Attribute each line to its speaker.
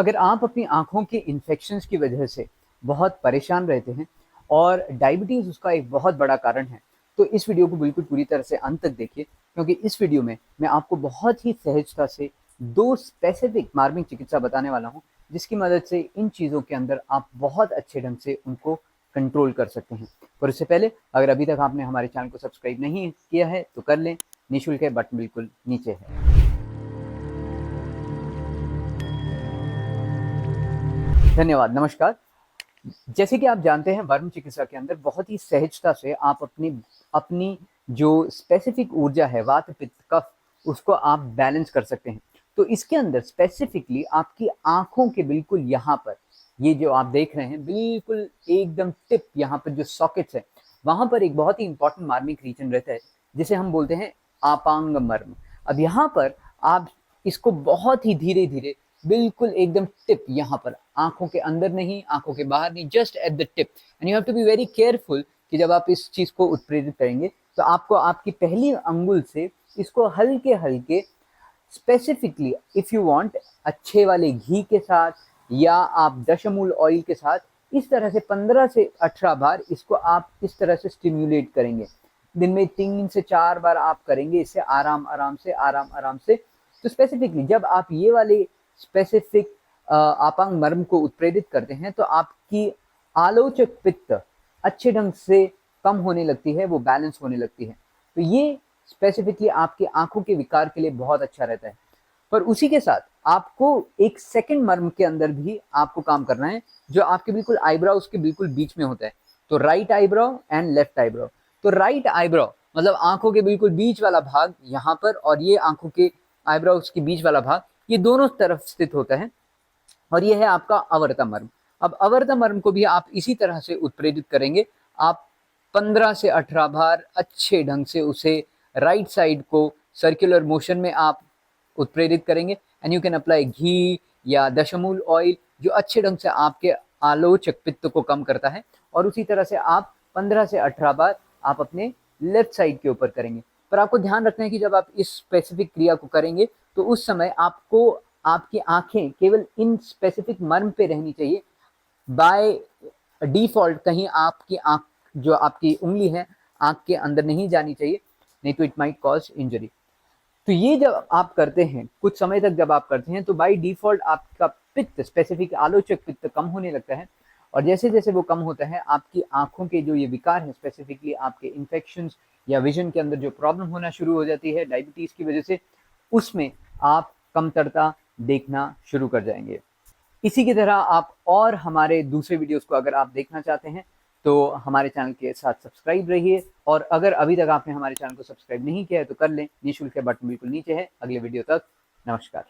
Speaker 1: अगर आप अपनी आँखों के इन्फेक्शंस की वजह से बहुत परेशान रहते हैं और डायबिटीज़ उसका एक बहुत बड़ा कारण है, तो इस वीडियो को बिल्कुल पूरी तरह से अंत तक देखिए, क्योंकि इस वीडियो में मैं आपको बहुत ही सहजता से 2 स्पेसिफिक मार्मिंग चिकित्सा बताने वाला हूँ, जिसकी मदद से इन चीज़ों के अंदर आप बहुत अच्छे ढंग से उनको कंट्रोल कर सकते हैं। पर उससे पहले अगर अभी तक आपने हमारे चैनल को सब्सक्राइब नहीं किया है तो कर लें, निःशुल्क है, बटन बिल्कुल नीचे है। धन्यवाद, नमस्कार। जैसे कि आप जानते हैं, वर्म चिकित्सा के अंदर बहुत ही सहजता से आप अपनी अपनी जो स्पेसिफिक ऊर्जा है, वात पित्त कफ, उसको आप बैलेंस कर सकते हैं। तो इसके अंदर स्पेसिफिकली आपकी आंखों के बिल्कुल यहाँ पर, ये जो आप देख रहे हैं बिल्कुल एकदम टिप, यहाँ पर जो सॉकेट्स है, वहां पर एक बहुत ही इंपॉर्टेंट मार्मिक रीजन रहता है, जिसे हम बोलते हैं आपांग मर्म। अब यहाँ पर आप इसको बहुत ही धीरे धीरे, बिल्कुल एकदम टिप, यहाँ पर आंखों के अंदर नहीं, आंखों के बाहर नहीं, just at the tip, and you have to be very careful कि जब आप इस चीज को उत्प्रेरित करेंगे तो आपको आपकी पहली अंगुल से इसको हल्के हल्के, स्पेसिफिकली इफ यू वांट, अच्छे वाले घी के साथ या आप दशमूल ऑयल के साथ इस तरह से 15 से 18 बार इसको आप इस तरह से स्टिम्युलेट करेंगे। दिन में 3 से 4 बार आप करेंगे, इससे आराम आराम से, आराम आराम से। तो स्पेसिफिकली जब आप ये वाले स्पेसिफिक आपांग मर्म को उत्प्रेरित करते हैं तो आपकी आलोचक पित्त अच्छे ढंग से कम होने लगती है, वो बैलेंस होने लगती है। तो ये स्पेसिफिकली आपकी आंखों के विकार के लिए बहुत अच्छा रहता है। पर उसी के साथ आपको एक सेकंड मर्म के अंदर भी आपको काम करना है, जो आपके बिल्कुल आईब्रोज के बिल्कुल बीच में होता है। तो right eyebrow and left eyebrow. तो राइट आईब्रो मतलब आंखों के बिल्कुल बीच वाला भाग यहाँ पर, और ये आंखों के आईब्रोज के बीच वाला भाग, ये दोनों तरफ स्थित होता है, और ये है आपका अवर्ता मर्म। अब अवर्ता मर्म को भी आप इसी तरह से उत्प्रेरित करेंगे। आप 15 से 18 बार अच्छे ढंग से उसे राइट साइड को सर्कुलर मोशन में आप उत्प्रेरित करेंगे, एंड यू कैन अप्लाई घी या दशमूल ऑयल, जो अच्छे ढंग से आपके आलोचक पित्त को कम करता है। और उसी तरह से आप 15 से 18 बार आप अपने लेफ्ट साइड के ऊपर करेंगे। पर आपको ध्यान रखना है कि जब आप इस स्पेसिफिक क्रिया को करेंगे तो उस समय आपको आपकी आंखें केवल इन स्पेसिफिक मर्म पे रहनी चाहिए। बाय डिफॉल्ट कहीं आपकी आंख, जो आपकी उंगली है, आंख के अंदर नहीं जानी चाहिए, नहीं तो इट माइट कॉज इंजरी। तो ये जब आप करते हैं, कुछ समय तक जब आप करते हैं, तो बाय डिफॉल्ट आपका पित्त, स्पेसिफिक आलोचक पित्त कम होने लगता है। और जैसे जैसे वो कम होता है, आपकी आंखों के जो ये विकार हैं, स्पेसिफिकली आपके इन्फेक्शंस या विजन के अंदर जो प्रॉब्लम होना शुरू हो जाती है डायबिटीज की वजह से, उसमें आप कमतरता देखना शुरू कर जाएंगे। इसी की तरह आप और हमारे दूसरे वीडियोस को अगर आप देखना चाहते हैं तो हमारे चैनल के साथ सब्सक्राइब रहिए, और अगर अभी तक आपने हमारे चैनल को सब्सक्राइब नहीं किया है तो कर लें, निःशुल्क है, बटन बिल्कुल नीचे है। अगले वीडियो तक नमस्कार।